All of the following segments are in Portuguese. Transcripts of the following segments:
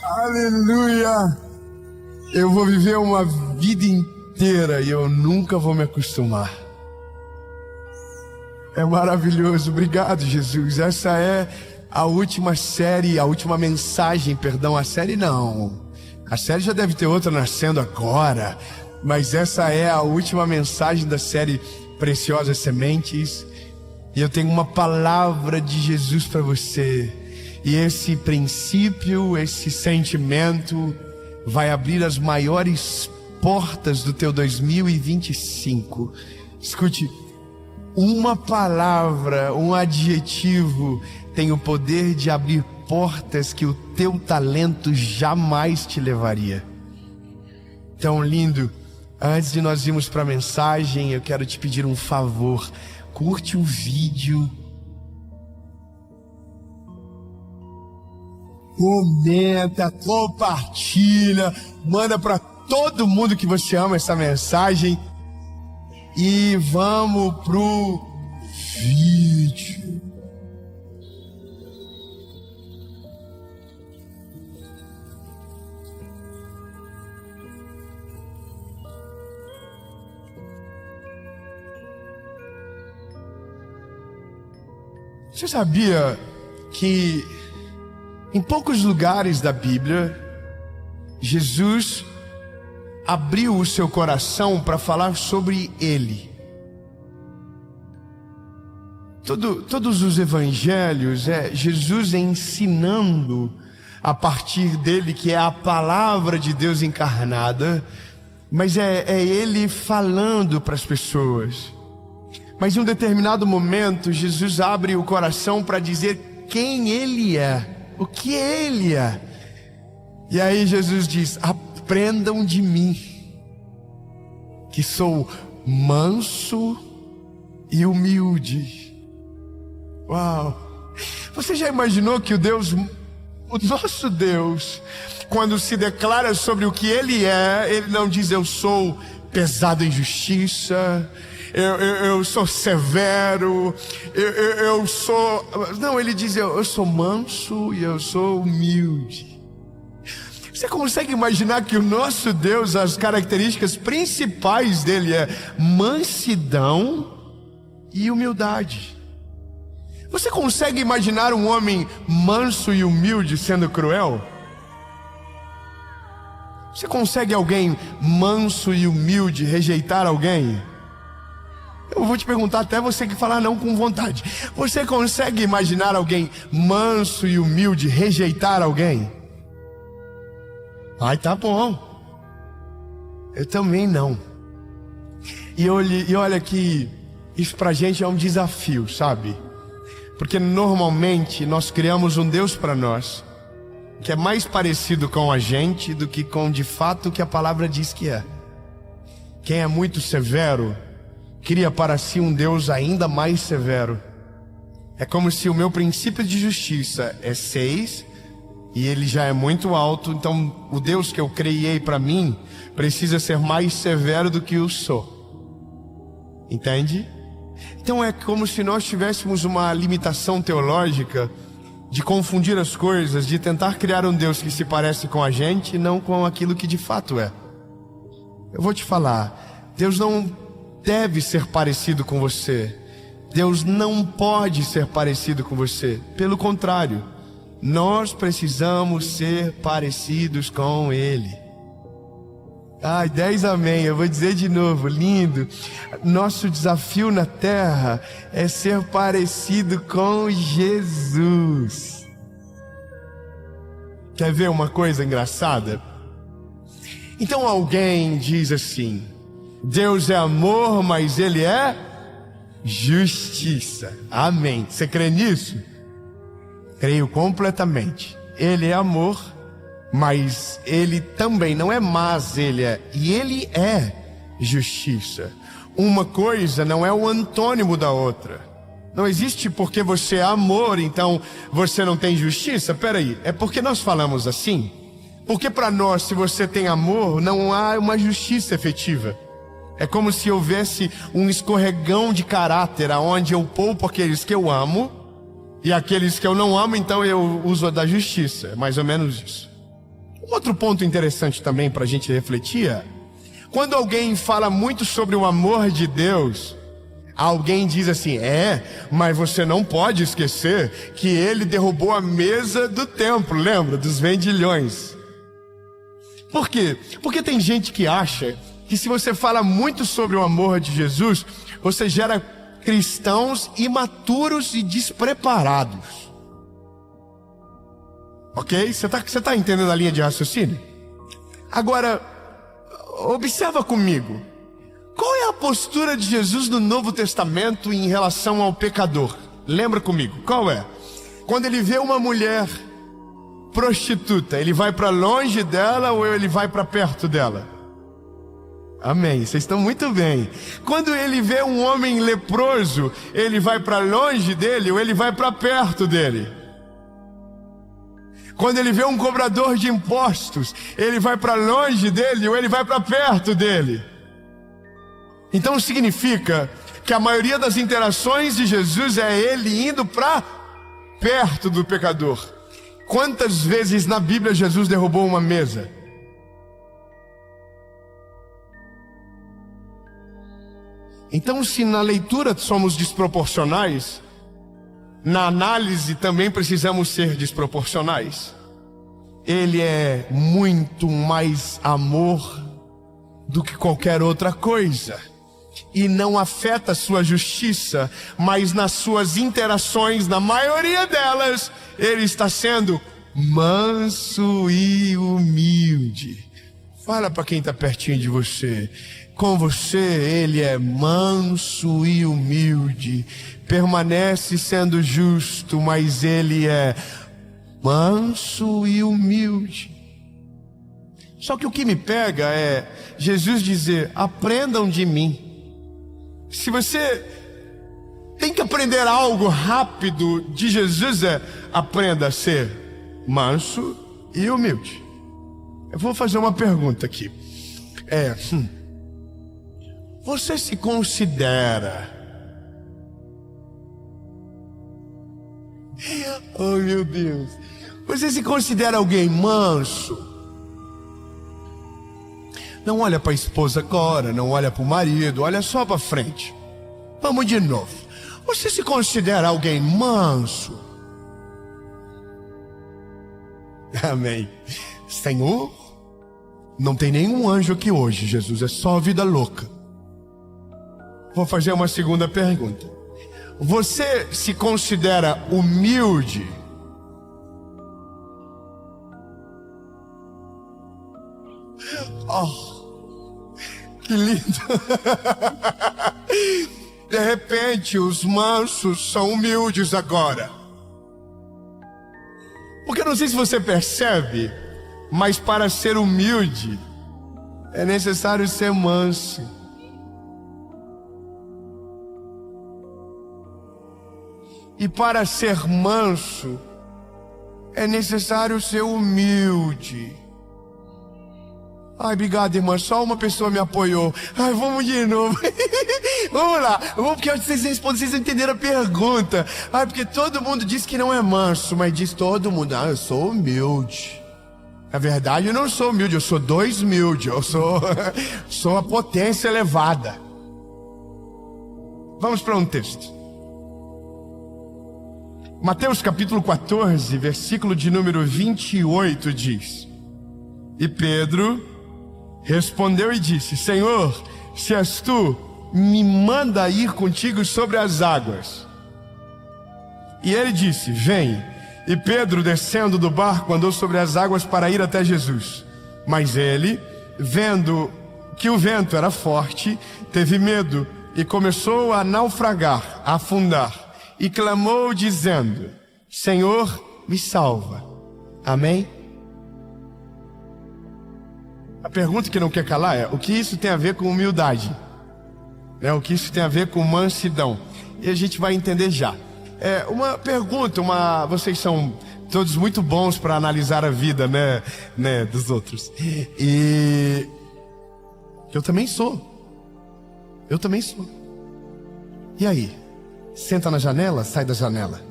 Aleluia! Eu vou viver uma vida inteira e eu nunca vou me acostumar. É maravilhoso. Obrigado, Jesus. Essa é a última série, a última mensagem, perdão, a série não. A série já deve ter outra nascendo agora, mas essa é a última mensagem da série Preciosas Sementes. E eu tenho uma palavra de Jesus para você. E esse princípio, esse sentimento vai abrir as maiores portas do teu 2025. Escute, uma palavra, um adjetivo tem o poder de abrir portas que o teu talento jamais te levaria. Tão lindo. Antes de nós irmos para a mensagem, eu quero te pedir um favor. Curte o vídeo. Comenta, compartilha, manda para todo mundo que você ama essa mensagem. E vamos pro vídeo. Você sabia que em poucos lugares da Bíblia, Jesus abriu o seu coração para falar sobre Ele? Todos os evangelhos é Jesus ensinando a partir dele, que é a palavra de Deus encarnada, mas é Ele falando para as pessoas. Mas em um determinado momento, Jesus abre o coração para dizer quem Ele é, o que Ele é. E aí Jesus diz: aprendam de mim, que sou manso e humilde. Uau! Você já imaginou que o nosso Deus, quando se declara sobre o que Ele é, Ele não diz eu sou pesado em justiça, eu sou severo, eu sou... Não, Ele diz eu sou manso e eu sou humilde. Você consegue imaginar que o nosso Deus, as características principais dele é mansidão e humildade? Você consegue imaginar um homem manso e humilde sendo cruel? Você consegue alguém manso e humilde rejeitar alguém? Eu vou te perguntar até você que falar não com vontade. Você consegue imaginar alguém manso e humilde rejeitar alguém? Ai, tá bom. Eu também não. E olha que isso pra gente é um desafio, sabe? Porque normalmente nós criamos um Deus para nós que é mais parecido com a gente do que com de fato o que a palavra diz que é. Quem é muito severo cria para si um Deus ainda mais severo. É como se o meu princípio de justiça é 6 e ele já é muito alto, então o Deus que eu criei para mim precisa ser mais severo do que eu sou. Entende? Então é como se nós tivéssemos uma limitação teológica de confundir as coisas, de tentar criar um Deus que se parece com a gente e não com aquilo que de fato é. Eu vou te falar, Deus não deve ser parecido com você. Deus não pode ser parecido com você. Pelo contrário, nós precisamos ser parecidos com Ele. Ai, 10 amém. Eu vou dizer de novo, lindo. Nosso desafio na terra é ser parecido com Jesus. Quer ver uma coisa engraçada? Então alguém diz assim: Deus é amor, mas Ele é justiça. Amém. Você crê nisso? Creio completamente. Ele é amor, mas Ele também não é mas, Ele é. E Ele é justiça. Uma coisa não é o antônimo da outra. Não existe porque você é amor, então você não tem justiça. Peraí, é porque nós falamos assim? Porque para nós, se você tem amor, não há uma justiça efetiva. É como se houvesse um escorregão de caráter, aonde eu poupo aqueles que eu amo e aqueles que eu não amo, então eu uso a da justiça. É mais ou menos isso. Outro ponto interessante também para a gente refletir é, quando alguém fala muito sobre o amor de Deus, alguém diz assim, mas você não pode esquecer que ele derrubou a mesa do templo, lembra? Dos vendilhões. Por quê? Porque tem gente que acha que se você fala muito sobre o amor de Jesus, você gera cristãos imaturos e despreparados. Ok? Você tá entendendo a linha de raciocínio? Agora, observa comigo. Qual é a postura de Jesus no Novo Testamento em relação ao pecador? Lembra comigo, qual é? Quando ele vê uma mulher prostituta, ele vai para longe dela ou ele vai para perto dela? Amém, vocês estão muito bem. Quando ele vê um homem leproso, ele vai para longe dele ou ele vai para perto dele? Quando ele vê um cobrador de impostos, ele vai para longe dele ou ele vai para perto dele? Então significa que a maioria das interações de Jesus é ele indo para perto do pecador. Quantas vezes na Bíblia Jesus derrubou uma mesa? Então, se na leitura somos desproporcionais, na análise também precisamos ser desproporcionais. Ele é muito mais amor do que qualquer outra coisa. E não afeta a sua justiça, mas nas suas interações, na maioria delas, ele está sendo manso e humilde. Fala para quem está pertinho de você. Com você, ele é manso e humilde. Permanece sendo justo, mas ele é manso e humilde. Só que o que me pega é Jesus dizer, aprendam de mim. Se você tem que aprender algo rápido de Jesus, aprenda a ser manso e humilde. Eu vou fazer uma pergunta aqui. Você se considera... Oh meu Deus. Você se considera alguém manso? Não olha para a esposa agora, não olha para o marido, olha só para frente. Vamos de novo. Você se considera alguém manso? Amém. Senhor, não tem nenhum anjo aqui hoje, Jesus, é só vida louca. Vou fazer uma segunda pergunta. Você se considera humilde? Oh, que lindo. De repente, os mansos são humildes agora. Porque eu não sei se você percebe, mas para ser humilde, é necessário ser manso. E para ser manso, é necessário ser humilde. Ai, obrigado, irmã, só uma pessoa me apoiou. Ai, vamos de novo. Vamos lá, porque vocês entenderam a pergunta. Ai, porque todo mundo diz que não é manso, mas diz todo mundo, eu sou humilde. Na verdade, eu não sou humilde, eu sou humilde. Eu sou a potência elevada. Vamos para um texto. Mateus capítulo 14, versículo de número 28 diz: E Pedro respondeu e disse, Senhor, se és tu, me manda ir contigo sobre as águas. E ele disse, vem. E Pedro, descendo do barco, andou sobre as águas para ir até Jesus. Mas ele, vendo que o vento era forte, teve medo e começou a naufragar, a afundar. E clamou dizendo, Senhor, me salva. Amém? A pergunta que não quer calar é, o que isso tem a ver com humildade? O que isso tem a ver com mansidão? E a gente vai entender já. Uma pergunta, vocês são todos muito bons para analisar a vida, né, dos outros. E eu também sou. E aí? Senta na janela, sai da janela.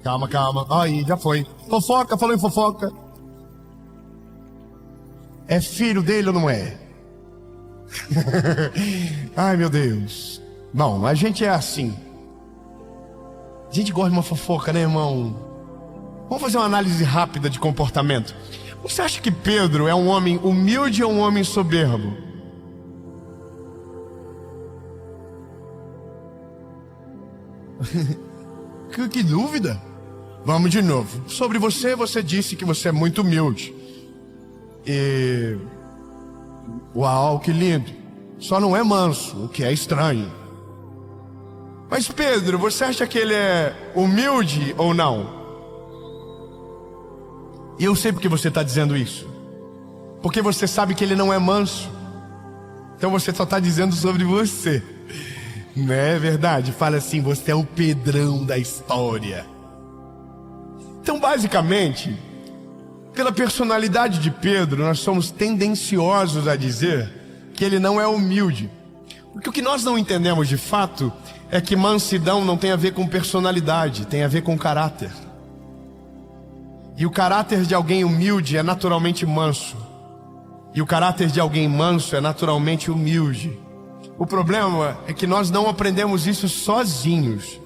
Calma, calma. Aí, já foi. Fofoca, falou em fofoca. É filho dele ou não é? Ai, meu Deus. Bom, a gente é assim. A gente gosta de uma fofoca, né, irmão? Vamos fazer uma análise rápida de comportamento. Você acha que Pedro é um homem humilde ou um homem soberbo? Que dúvida. Vamos de novo. Sobre você, você disse que você é muito humilde. E... uau, que lindo. Só não é manso, o que é estranho. Mas Pedro, você acha que ele é humilde ou não? E eu sei porque você está dizendo isso. Porque você sabe que ele não é manso. Então você só está dizendo sobre você. Não é verdade? Fala assim, você é o Pedrão da história. Então basicamente, pela personalidade de Pedro, nós somos tendenciosos a dizer que ele não é humilde. Porque o que nós não entendemos de fato é que mansidão não tem a ver com personalidade, tem a ver com caráter. E o caráter de alguém humilde é naturalmente manso. E o caráter de alguém manso é naturalmente humilde. O problema é que nós não aprendemos isso sozinhos.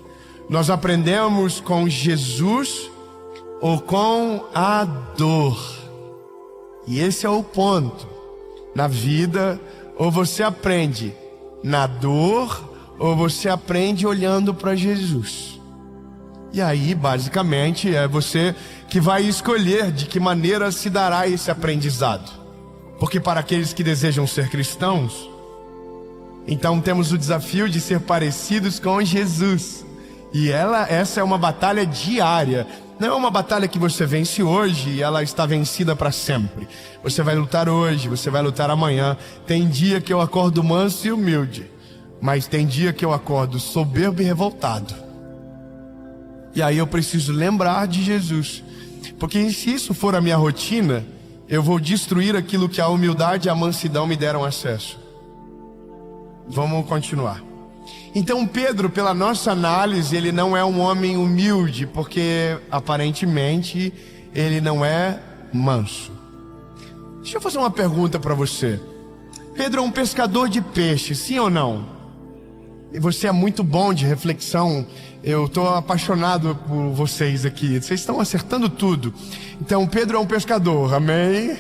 Nós aprendemos com Jesus ou com a dor. E esse é o ponto. Na vida, ou você aprende na dor, ou você aprende olhando para Jesus. E aí, basicamente, é você que vai escolher de que maneira se dará esse aprendizado. Porque para aqueles que desejam ser cristãos, então temos o desafio de ser parecidos com Jesus. E essa é uma batalha diária. Não é uma batalha que você vence hoje e ela está vencida para sempre. Você vai lutar hoje, você vai lutar amanhã. Tem dia que eu acordo manso e humilde, mas tem dia que eu acordo soberbo e revoltado. E aí eu preciso lembrar de Jesus. Porque se isso for a minha rotina, eu vou destruir aquilo que a humildade e a mansidão me deram acesso. Vamos continuar. Então Pedro, pela nossa análise, ele não é um homem humilde, porque aparentemente ele não é manso. Deixa eu fazer uma pergunta para você. Pedro é um pescador de peixe, sim ou não? E você é muito bom de reflexão. Eu estou apaixonado por vocês aqui. Vocês estão acertando tudo. Então Pedro é um pescador, amém?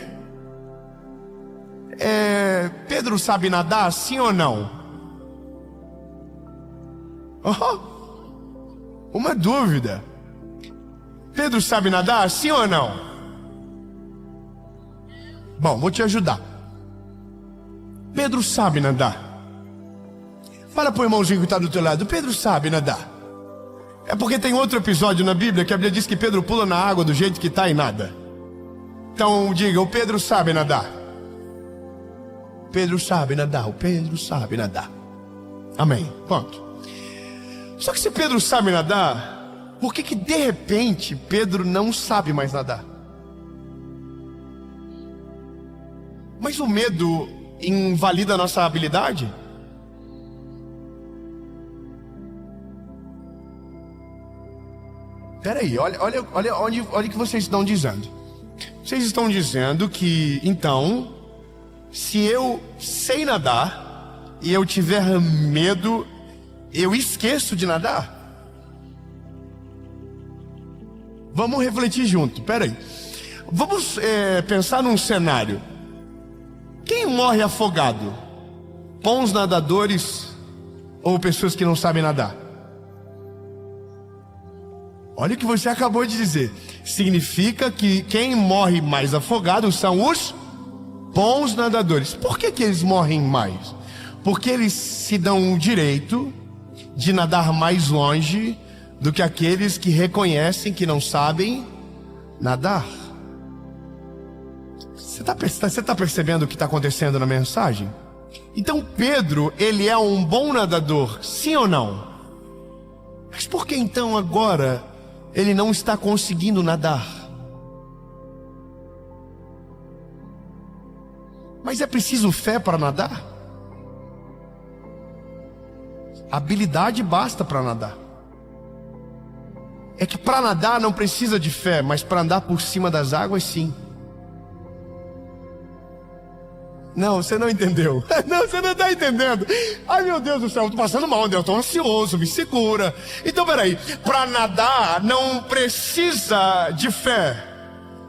Pedro sabe nadar, sim ou não? Oh, uma dúvida. Pedro sabe nadar, sim ou não? Bom, vou te ajudar. Pedro sabe nadar. Fala pro irmãozinho que está do teu lado. Pedro sabe nadar. É porque tem outro episódio na Bíblia que a Bíblia diz que Pedro pula na água do jeito que está e nada. Então diga, o Pedro sabe nadar. Pedro sabe nadar, o Pedro sabe nadar. Amém, ponto. Só que se Pedro sabe nadar, por que de repente Pedro não sabe mais nadar? Mas o medo invalida a nossa habilidade? Peraí, olha o que vocês estão dizendo. Vocês estão dizendo que, então, se eu sei nadar e eu tiver medo, eu esqueço de nadar? Vamos refletir junto, peraí. Vamos pensar num cenário. Quem morre afogado? Bons nadadores ou pessoas que não sabem nadar? Olha o que você acabou de dizer. Significa que quem morre mais afogado são os bons nadadores. Por que eles morrem mais? Porque eles se dão o direito de nadar mais longe do que aqueles que reconhecem que não sabem nadar. Você está percebendo o que está acontecendo na mensagem? Então Pedro, ele é um bom nadador, sim ou não? Mas por que então agora ele não está conseguindo nadar? Mas é preciso fé para nadar? Habilidade basta para nadar. é que para nadar não precisa de fé, mas para andar por cima das águas, sim. Não, você não entendeu. Não, você não está entendendo. Ai, meu Deus do céu, eu estou passando mal, eu estou ansioso, me segura. Então, peraí, para nadar não precisa de fé,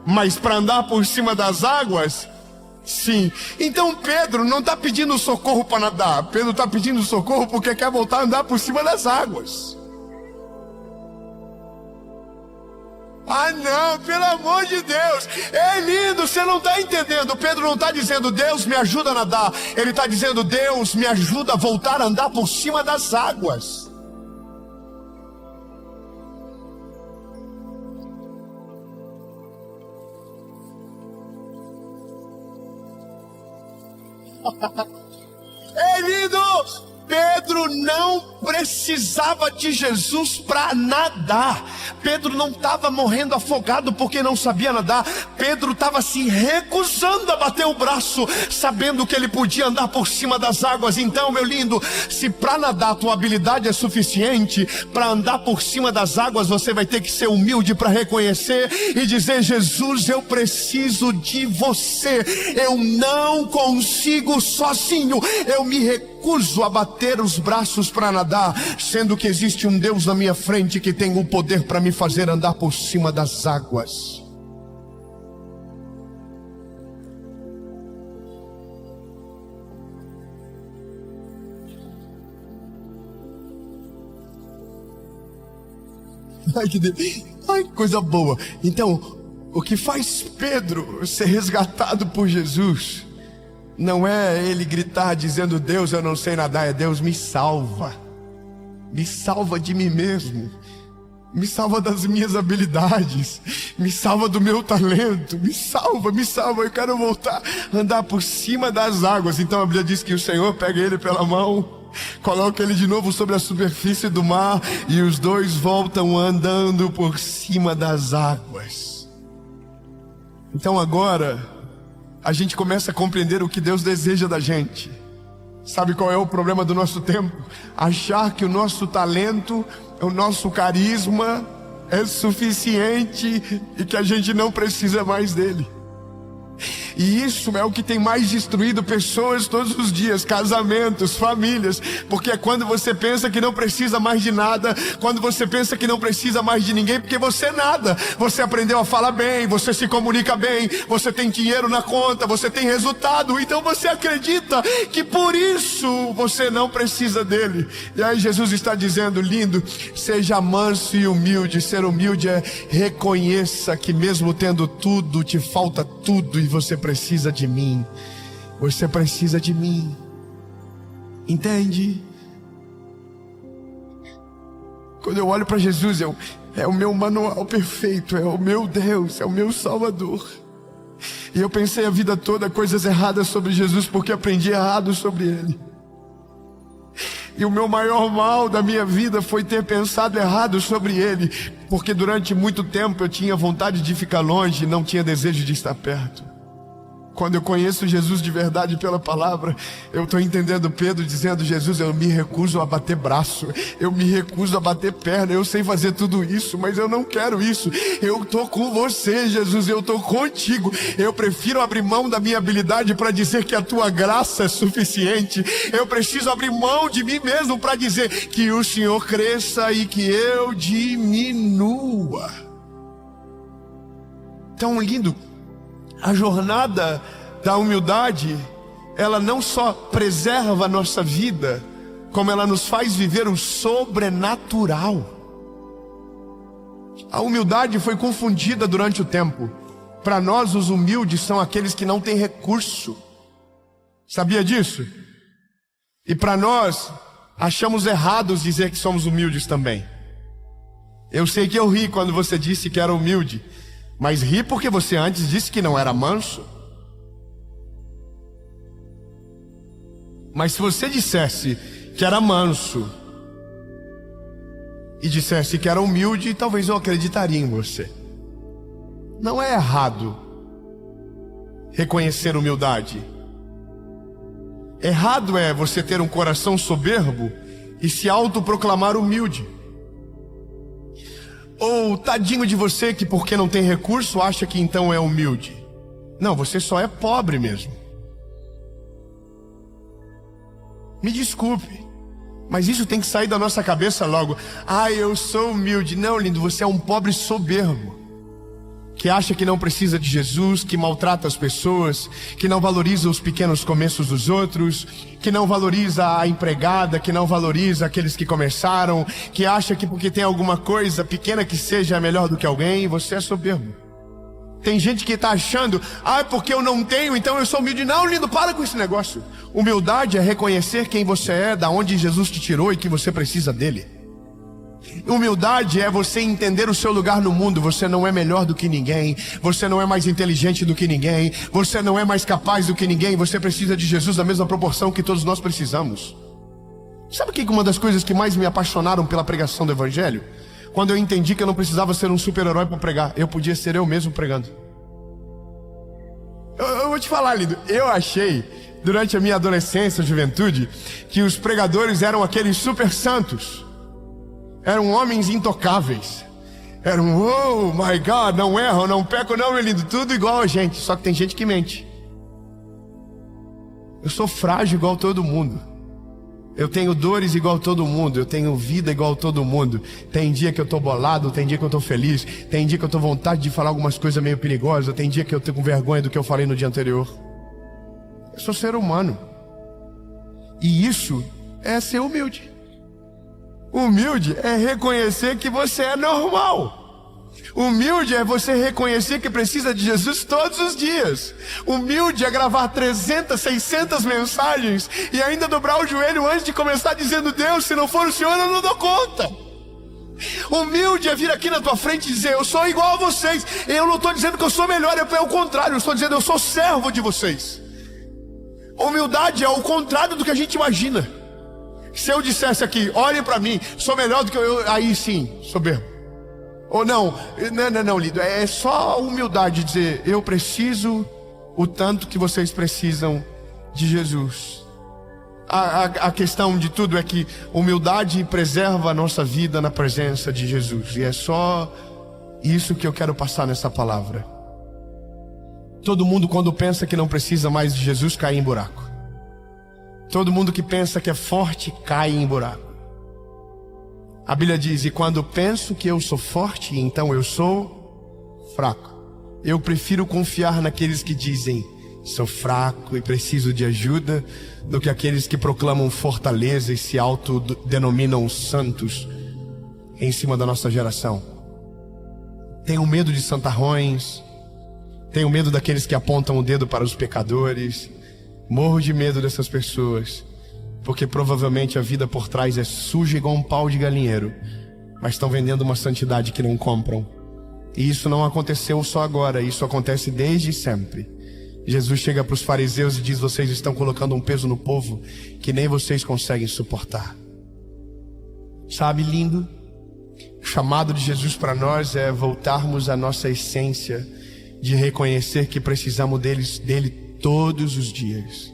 mas para andar por cima das águas, sim. Então Pedro não está pedindo socorro para nadar. Pedro está pedindo socorro porque quer voltar a andar por cima das águas. Ah não, pelo amor de Deus, é lindo, você não está entendendo. Pedro não está dizendo Deus me ajuda a nadar, ele está dizendo Deus me ajuda a voltar a andar por cima das águas. É lindo. Pedro não precisava de Jesus para nadar. Pedro não estava morrendo afogado porque não sabia nadar. Pedro estava se recusando a bater o braço, sabendo que ele podia andar por cima das águas. Então, meu lindo, se para nadar a tua habilidade é suficiente, para andar por cima das águas você vai ter que ser humilde para reconhecer e dizer: Jesus, eu preciso de você, eu não consigo sozinho, eu me recuso a bater os braços para nadar, sendo que existe um Deus na minha frente que tem o poder para me fazer andar por cima das águas. Ai, ai, que coisa boa. Então, o que faz Pedro ser resgatado por Jesus não é ele gritar dizendo: Deus, eu não sei nadar, é Deus, me salva de mim mesmo, me salva das minhas habilidades, me salva do meu talento, me salva, eu quero voltar a andar por cima das águas. Então a Bíblia diz que o Senhor pega ele pela mão, coloca ele de novo sobre a superfície do mar e os dois voltam andando por cima das águas. Então agora a gente começa a compreender o que Deus deseja da gente. Sabe qual é o problema do nosso tempo? Achar que o nosso talento, o nosso carisma é suficiente e que a gente não precisa mais dele. E isso é o que tem mais destruído pessoas todos os dias, casamentos, famílias, porque é quando você pensa que não precisa mais de nada, quando você pensa que não precisa mais de ninguém, porque você nada, você aprendeu a falar bem, você se comunica bem, você tem dinheiro na conta, você tem resultado, então você acredita que por isso você não precisa dele. E aí Jesus está dizendo: lindo, seja manso e humilde. Ser humilde é reconheça que mesmo tendo tudo, te falta tudo e você precisa de mim. Você precisa de mim. Entende? Quando eu olho para Jesus, é o meu manual perfeito, é o meu Deus, é o meu Salvador. E eu pensei a vida toda coisas erradas sobre Jesus porque aprendi errado sobre ele. E o meu maior mal da minha vida foi ter pensado errado sobre ele, porque durante muito tempo eu tinha vontade de ficar longe e não tinha desejo de estar perto. Quando eu conheço Jesus de verdade pela palavra, eu estou entendendo Pedro dizendo: Jesus, eu me recuso a bater braço, eu me recuso a bater perna, eu sei fazer tudo isso, mas eu não quero isso. Eu estou com você, Jesus, eu estou contigo. Eu prefiro abrir mão da minha habilidade para dizer que a tua graça é suficiente. Eu preciso abrir mão de mim mesmo para dizer que o Senhor cresça e que eu diminua. Tão lindo. A jornada da humildade, ela não só preserva a nossa vida, como ela nos faz viver o sobrenatural. A humildade foi confundida durante o tempo. Para nós, os humildes são aqueles que não têm recurso. Sabia disso? E para nós, achamos errados dizer que somos humildes também. Eu sei que eu ri quando você disse que era humilde, mas ri porque você antes disse que não era manso. Mas se você dissesse que era manso e dissesse que era humilde, talvez eu acreditaria em você. Não é errado reconhecer humildade. Errado é você ter um coração soberbo e se autoproclamar humilde. Ou tadinho de você que porque não tem recurso acha que então é humilde. Não, você só é pobre mesmo. Me desculpe, mas isso tem que sair da nossa cabeça logo. Eu sou humilde. Não, lindo, você é um pobre soberbo, que acha que não precisa de Jesus, que maltrata as pessoas, que não valoriza os pequenos começos dos outros, que não valoriza a empregada, que não valoriza aqueles que começaram, que acha que porque tem alguma coisa pequena que seja melhor do que alguém. Você é soberbo. Tem gente que está achando, porque eu não tenho, então eu sou humilde. Não, lindo, para com esse negócio. Humildade é reconhecer quem você é, da onde Jesus te tirou e que você precisa dele. Humildade é você entender o seu lugar no mundo. Você não é melhor do que ninguém, você não é mais inteligente do que ninguém, você não é mais capaz do que ninguém. Você precisa de Jesus na mesma proporção que todos nós precisamos. Sabe o que uma das coisas que mais me apaixonaram pela pregação do Evangelho? Quando eu entendi que eu não precisava ser um super-herói para pregar, eu podia ser eu mesmo pregando. Eu vou te falar, lindo, eu achei, durante a minha adolescência, juventude, que os pregadores eram aqueles super santos. Eram homens intocáveis. Eram, oh my God, não erram, não pecam, não, meu lindo, tudo igual a gente. Só que tem gente que mente. Eu sou frágil igual todo mundo. Eu tenho dores igual todo mundo. Eu tenho vida igual todo mundo. Tem dia que eu tô bolado, tem dia que eu tô feliz, tem dia que eu tô com vontade de falar algumas coisas meio perigosas, tem dia que eu tô com vergonha do que eu falei no dia anterior. Eu sou ser humano. E isso é ser humilde. Humilde é reconhecer que você é normal. Humilde é você reconhecer que precisa de Jesus todos os dias. Humilde é gravar 300, 600 mensagens e ainda dobrar o joelho antes de começar dizendo: Deus, se não for o Senhor eu não dou conta. Humilde é vir aqui na tua frente e dizer: eu sou igual a vocês. Eu não estou dizendo que eu sou melhor, é o contrário. Eu estou dizendo: eu sou servo de vocês. Humildade é o contrário do que a gente imagina. Se eu dissesse aqui: olhem para mim, sou melhor do que eu, aí sim, soberbo. Ou não, lindo, é só humildade dizer: eu preciso o tanto que vocês precisam de Jesus. A questão de tudo é que humildade preserva a nossa vida na presença de Jesus. E é só isso que eu quero passar nessa palavra. Todo mundo, quando pensa que não precisa mais de Jesus, cai em buraco. Todo mundo que pensa que é forte, cai em buraco. A Bíblia diz: e quando penso que eu sou forte, então eu sou fraco. Eu prefiro confiar naqueles que dizem: sou fraco e preciso de ajuda, do que aqueles que proclamam fortaleza e se autodenominam santos em cima da nossa geração. Tenho medo de santarrões, tenho medo daqueles que apontam o dedo para os pecadores. Morro de medo dessas pessoas, porque provavelmente a vida por trás é suja igual um pau de galinheiro, mas estão vendendo uma santidade que não compram. E isso não aconteceu só agora, isso acontece desde sempre. Jesus chega para os fariseus e diz: vocês estão colocando um peso no povo que nem vocês conseguem suportar. Sabe, lindo? O chamado de Jesus para nós é voltarmos à nossa essência de reconhecer que precisamos dele todos os dias.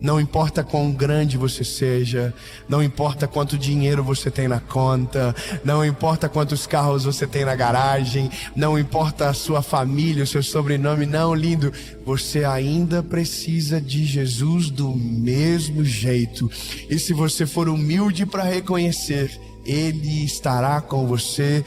Não importa quão grande você seja, não importa quanto dinheiro você tem na conta, não importa quantos carros você tem na garagem, não importa a sua família, o seu sobrenome, não, lindo, você ainda precisa de Jesus do mesmo jeito. E se você for humilde para reconhecer, Ele estará com você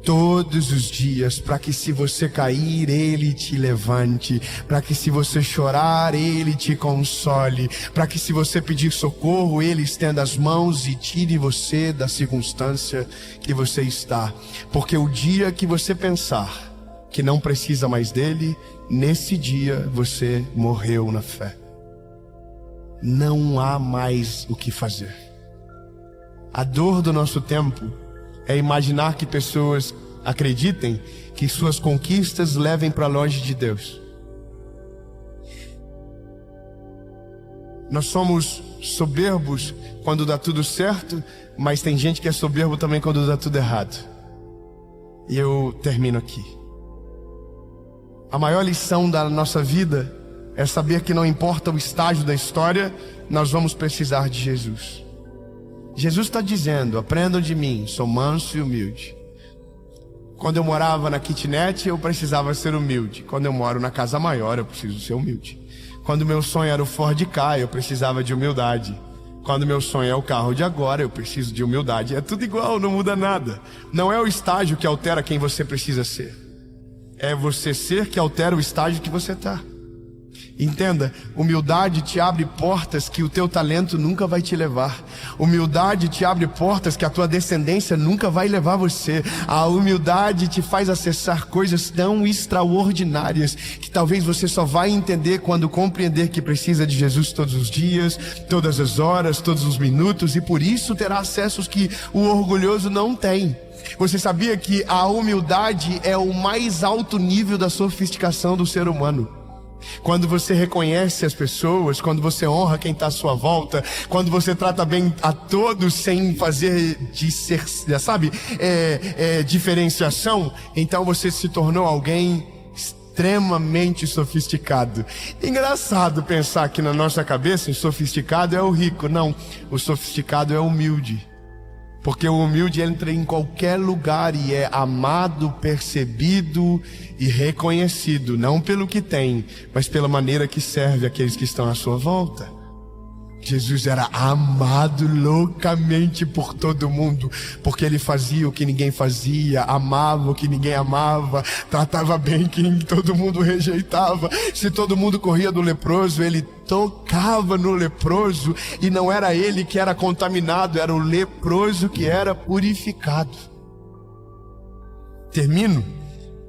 todos os dias, para que se você cair, Ele te levante, para que se você chorar, Ele te console, para que se você pedir socorro, Ele estenda as mãos e tire você da circunstância que você está. Porque o dia que você pensar que não precisa mais dele, nesse dia você morreu na fé. Não há mais o que fazer. A dor do nosso tempo é imaginar que pessoas acreditem que suas conquistas levem para longe de Deus. Nós somos soberbos quando dá tudo certo, mas tem gente que é soberbo também quando dá tudo errado. E eu termino aqui. A maior lição da nossa vida é saber que não importa o estágio da história, nós vamos precisar de Jesus. Jesus está dizendo: aprendam de mim, sou manso e humilde. Quando eu morava na kitnet, eu precisava ser humilde. Quando eu moro na casa maior, eu preciso ser humilde. Quando meu sonho era o Ford Ka, eu precisava de humildade. Quando meu sonho é o carro de agora, eu preciso de humildade. É tudo igual, não muda nada. Não é o estágio que altera quem você precisa ser. É você ser que altera o estágio que você está. Entenda, humildade te abre portas que o teu talento nunca vai te levar. Humildade te abre portas que a tua descendência nunca vai levar você. A humildade te faz acessar coisas tão extraordinárias que talvez você só vai entender quando compreender que precisa de Jesus todos os dias, todas as horas, todos os minutos, e por isso terá acessos que o orgulhoso não tem. Você sabia que a humildade é o mais alto nível da sofisticação do ser humano? Quando você reconhece as pessoas, quando você honra quem está à sua volta, quando você trata bem a todos sem fazer diferenciação, então você se tornou alguém extremamente sofisticado. Engraçado pensar que na nossa cabeça o sofisticado é o rico. Não, o sofisticado é o humilde. Porque o humilde entra em qualquer lugar e é amado, percebido e reconhecido, não pelo que tem, mas pela maneira que serve aqueles que estão à sua volta. Jesus era amado loucamente por todo mundo, porque ele fazia o que ninguém fazia, amava o que ninguém amava, tratava bem quem todo mundo rejeitava. Se todo mundo corria do leproso, ele tocava no leproso, e não era ele que era contaminado, era o leproso que era purificado. Termino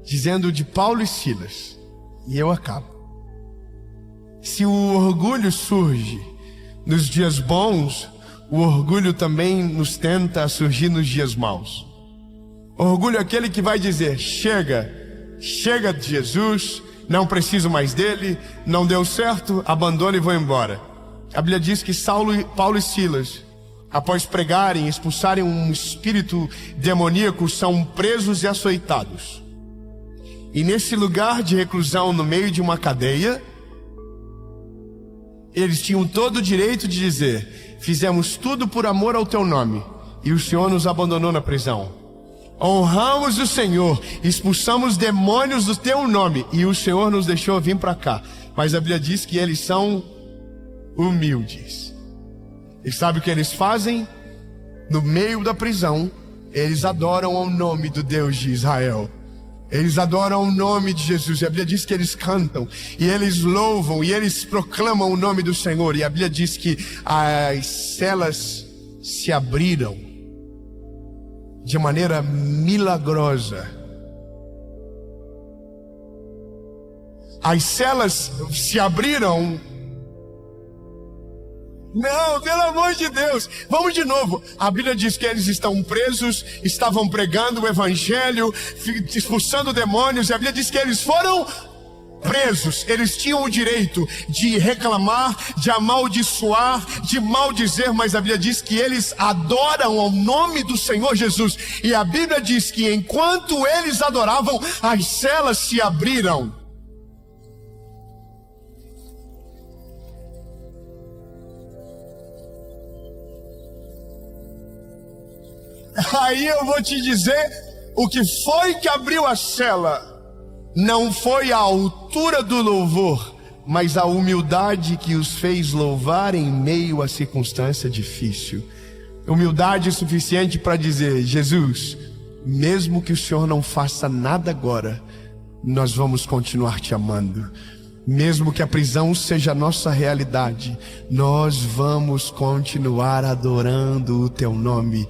dizendo de Paulo e Silas, e eu acabo. Se o orgulho surge nos dias bons, o orgulho também nos tenta surgir nos dias maus. Orgulho é aquele que vai dizer: chega de Jesus, não preciso mais dele, não deu certo, abandono e vou embora. A Bíblia diz que Paulo e Silas, após pregarem, expulsarem um espírito demoníaco, são presos e açoitados. E nesse lugar de reclusão, no meio de uma cadeia, eles tinham todo o direito de dizer: fizemos tudo por amor ao teu nome, e o Senhor nos abandonou na prisão. Honramos o Senhor, expulsamos demônios do teu nome, e o Senhor nos deixou vir para cá. Mas a Bíblia diz que eles são humildes. E sabe o que eles fazem? No meio da prisão, eles adoram ao nome do Deus de Israel. Eles adoram o nome de Jesus. E a Bíblia diz que eles cantam, e eles louvam, e eles proclamam o nome do Senhor. E a Bíblia diz que as celas se abriram de maneira milagrosa. As celas se abriram. Não, pelo amor de Deus, vamos de novo. A Bíblia diz que eles estão presos, estavam pregando o evangelho, expulsando demônios. E a Bíblia diz que eles foram presos. Eles tinham o direito de reclamar, de amaldiçoar, de maldizer, mas a Bíblia diz que eles adoram ao nome do Senhor Jesus. E a Bíblia diz que enquanto eles adoravam, as celas se abriram. Aí eu vou te dizer o que foi que abriu a cela. Não foi a altura do louvor, mas a humildade que os fez louvar em meio à circunstância difícil. Humildade suficiente para dizer: Jesus, mesmo que o Senhor não faça nada agora, nós vamos continuar te amando. Mesmo que a prisão seja a nossa realidade, nós vamos continuar adorando o teu nome.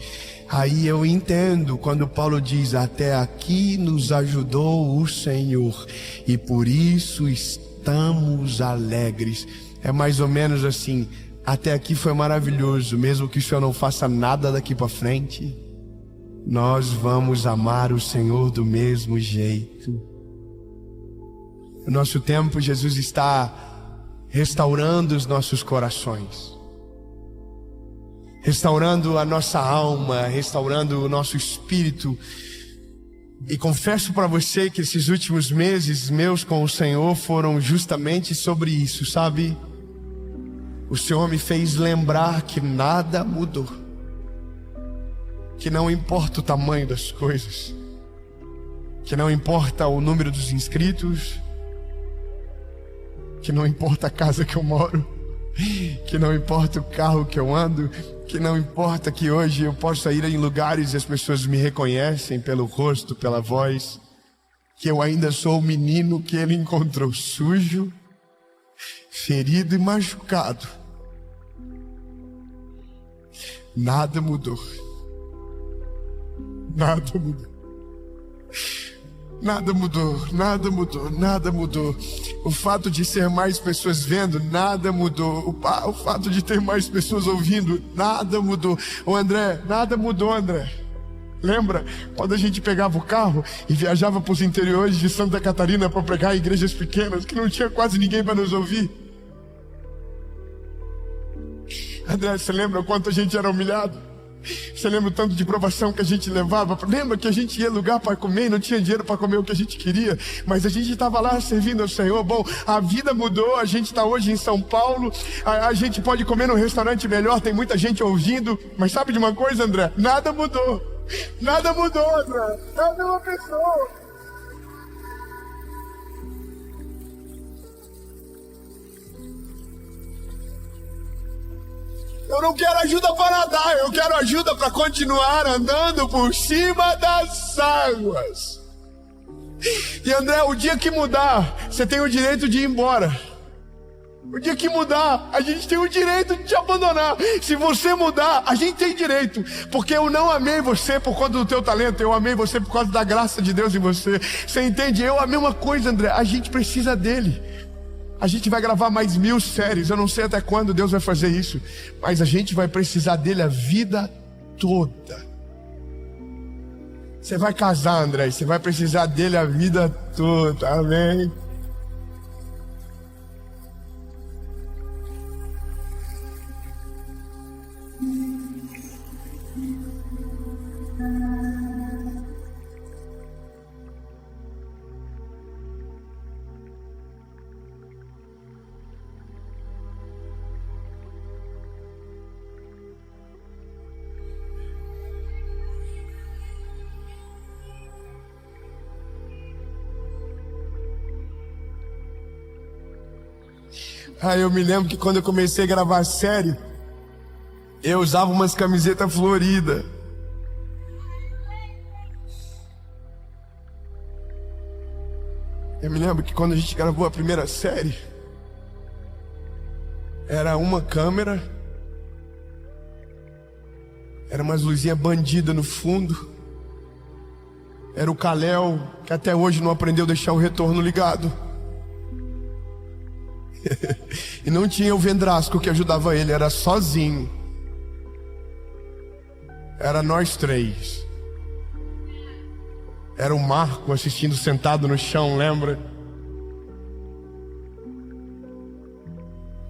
Aí eu entendo quando Paulo diz: até aqui nos ajudou o Senhor, e por isso estamos alegres. É mais ou menos assim: até aqui foi maravilhoso, mesmo que o Senhor não faça nada daqui para frente, nós vamos amar o Senhor do mesmo jeito. No nosso tempo, Jesus está restaurando os nossos corações, restaurando a nossa alma, restaurando o nosso espírito. E confesso para você que esses últimos meses meus com o Senhor foram justamente sobre isso, sabe? O Senhor me fez lembrar que nada mudou, que não importa o tamanho das coisas, que não importa o número dos inscritos, que não importa a casa que eu moro, que não importa o carro que eu ando, que não importa que hoje eu possa ir em lugares e as pessoas me reconhecem pelo rosto, pela voz, que eu ainda sou o menino que ele encontrou sujo, ferido e machucado. Nada mudou. Nada mudou. Nada mudou, nada mudou, nada mudou. O fato de ser mais pessoas vendo, nada mudou. O fato de ter mais pessoas ouvindo, nada mudou. Ô André, nada mudou, André. Lembra quando a gente pegava o carro e viajava para os interiores de Santa Catarina para pregar em igrejas pequenas que não tinha quase ninguém para nos ouvir? André, você lembra o quanto a gente era humilhado? Você lembra o tanto de provação que a gente levava? Lembra que a gente ia lugar para comer e não tinha dinheiro para comer o que a gente queria? Mas a gente estava lá servindo ao Senhor. Bom, a vida mudou, a gente está hoje em São Paulo, a gente pode comer num restaurante melhor, tem muita gente ouvindo. Mas sabe de uma coisa, André? Nada mudou. Nada mudou, André. Nada é uma pessoa. Eu não quero ajuda para nadar, eu quero ajuda para continuar andando por cima das águas. E André, o dia que mudar, você tem o direito de ir embora. O dia que mudar, a gente tem o direito de te abandonar. Se você mudar, a gente tem direito. Porque eu não amei você por conta do teu talento, eu amei você por causa da graça de Deus em você. Você entende? Eu a mesma coisa, André, a gente precisa dele. A gente vai gravar mais 1000 séries, eu não sei até quando Deus vai fazer isso, mas a gente vai precisar dele a vida toda. Você vai casar, André, você vai precisar dele a vida toda, amém? Eu me lembro que quando eu comecei a gravar a série, eu usava umas camisetas floridas. Eu me lembro que quando a gente gravou a primeira série, era uma câmera, era umas luzinhas bandidas no fundo, era o Kalel, que até hoje não aprendeu a deixar o retorno ligado. E não tinha o Vendrasco que ajudava ele, era sozinho. Era nós três. Era o Marco assistindo sentado no chão, lembra?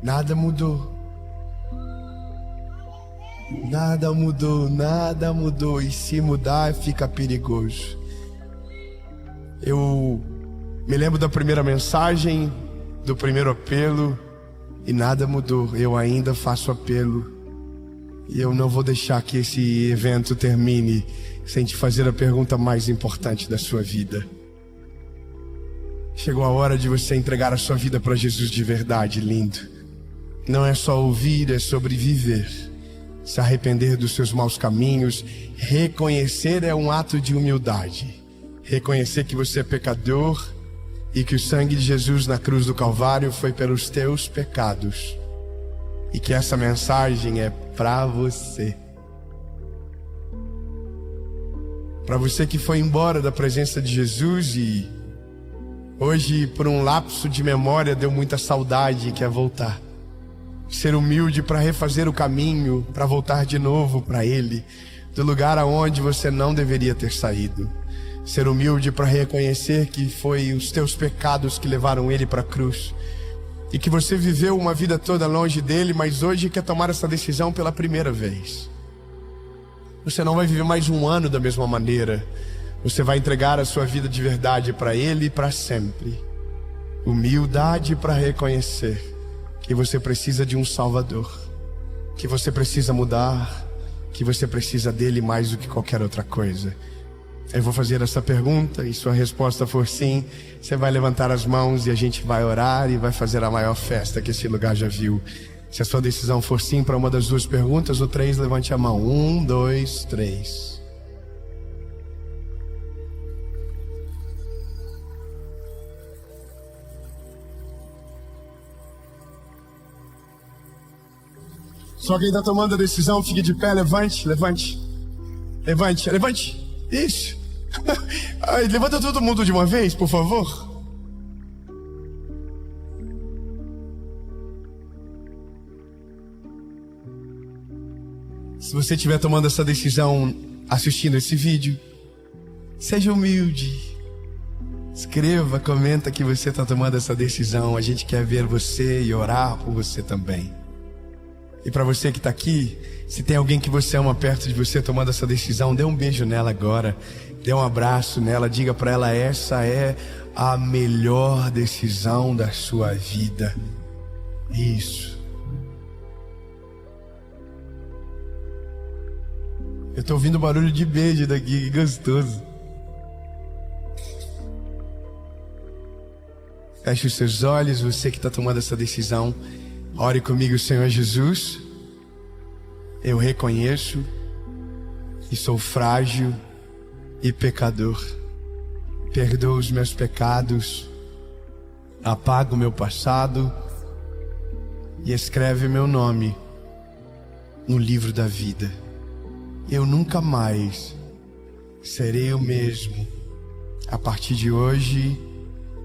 Nada mudou. Nada mudou, nada mudou. E se mudar, fica perigoso. Eu me lembro da primeira mensagem, do primeiro apelo, e nada mudou. Eu ainda faço apelo. E eu não vou deixar que esse evento termine sem te fazer a pergunta mais importante da sua vida. Chegou a hora de você entregar a sua vida para Jesus de verdade, lindo. Não é só ouvir, é sobreviver. Se arrepender dos seus maus caminhos. Reconhecer é um ato de humildade. Reconhecer que você é pecador e que o sangue de Jesus na cruz do Calvário foi pelos teus pecados. E que essa mensagem é para você. Para você que foi embora da presença de Jesus e hoje, por um lapso de memória, deu muita saudade e quer voltar. Ser humilde para refazer o caminho, para voltar de novo para Ele, do lugar aonde você não deveria ter saído. Ser humilde para reconhecer que foi os teus pecados que levaram Ele para a cruz. E que você viveu uma vida toda longe dele, mas hoje quer tomar essa decisão pela primeira vez. Você não vai viver mais um ano da mesma maneira. Você vai entregar a sua vida de verdade para Ele para sempre. Humildade para reconhecer que você precisa de um Salvador, que você precisa mudar, que você precisa dele mais do que qualquer outra coisa. Eu vou fazer essa pergunta e sua resposta for sim, você vai levantar as mãos e a gente vai orar e vai fazer a maior festa que esse lugar já viu. Se a sua decisão for sim para uma das duas perguntas ou três, levante a mão. 1, 2, 3. Só quem está tomando a decisão, fique de pé, levante. Isso. Ai, levanta todo mundo de uma vez, por favor. Se você estiver tomando essa decisão assistindo esse vídeo, seja humilde. Escreva, comenta que você está tomando essa decisão. A gente quer ver você e orar por você também. E para você que está aqui, se tem alguém que você ama perto de você tomando essa decisão, dê um beijo nela agora, dê um abraço nela, diga para ela: essa é a melhor decisão da sua vida. Isso. Eu estou ouvindo barulho de beijo daqui, que gostoso. Feche os seus olhos, você que está tomando essa decisão. Ore comigo. Senhor Jesus, eu reconheço que sou frágil e pecador. Perdoa os meus pecados, apaga o meu passado e escreve meu nome no livro da vida. Eu nunca mais serei o mesmo. A partir de hoje,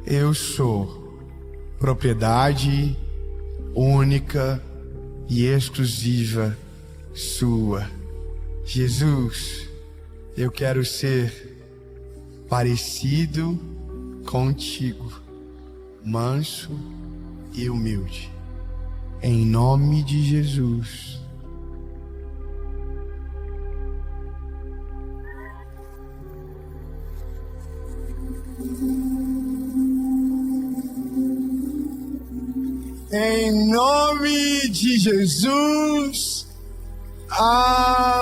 eu sou propriedade única e exclusiva sua. Jesus, eu quero ser parecido contigo, manso e humilde. Em nome de Jesus. Em nome de Jesus. Amém.